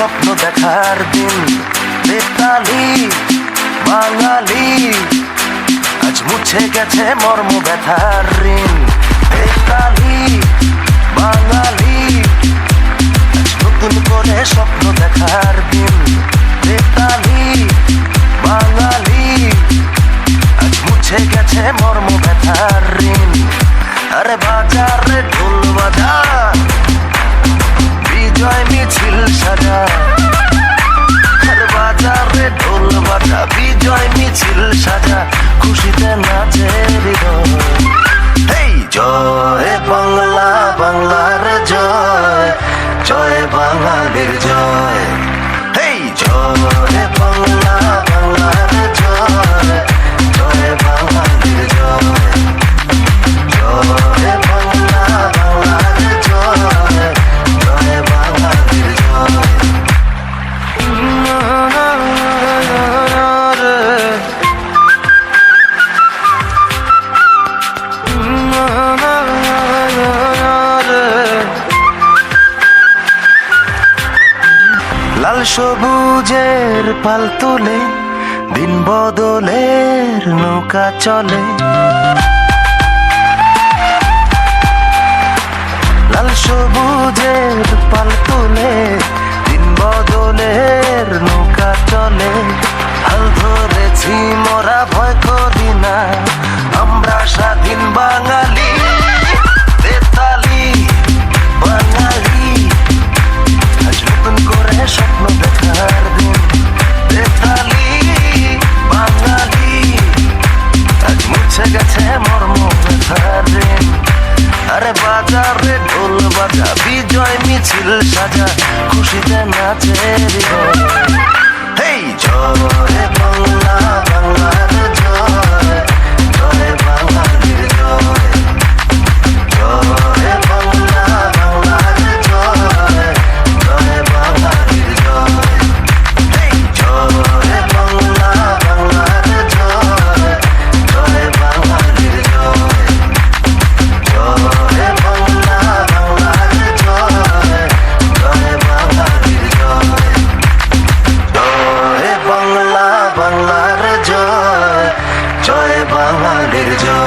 স্বপ্ন দেখার দিন। বেতালি বাঙালি, আজ মুছে গেছে মর্ম ব্যথার ঋণ। বেতালি বাঙালি, আজ নতুন করে স্বপ্ন দেখার দিন। বেতালি বাঙালি, আজ মুছে গেছে মর্ম ব্যথার ঋণ। আরে বাজারে ঢোল বাজা, বিজয় মিছিল সাজা। আরে বাজারে ঢোল বাজা, বিজয় মিছিল সাজা, খুশিতে নাচে হৃদয়। এই জয় বাংলা, বাংলার জয়, জয় বাঙালির জয়। এই জয় বাংলা, বাংলার জয়, জয় বাঙালির জয়। জয় বাংলা, বাংলার জয়, জয় বাঙালির জয়। লাল সবুজের পাল তুলে দিন বদলের নৌকা চলে। লাল সবুজের পাল তুলে দিন বদলের নৌকা চলে। হাল ধরেছি মোরা, ভয় করি না, আমরা স্বাধীন বাঙালি। বেতালি বাঙালি, আজ নতুন করে স্বপ্ন দেখার দিন। বেতালি বাঙালি, আজ মুছে গেছে মর্ম ব্যথার ঋণ। আরে বাজারে ঢোল বাজা, বিজয় মিছিল সাজা, খুশিতে নাচে হৃদয়। এই জয় বাংলা, বাংলার জয়, জয় বাঙালির জয়। জয় বাংলা, বাংলার জয়, জয় বাঙালির জয়। এই জয় বাংলা, বাংলার জয়, জয় বাঙালির জয়। জয় বাংলা, বাংলার জয়, জয় বাঙালির জয়। জয় বাংলা, বাংলার জয়, জয় বাঙালির জয়।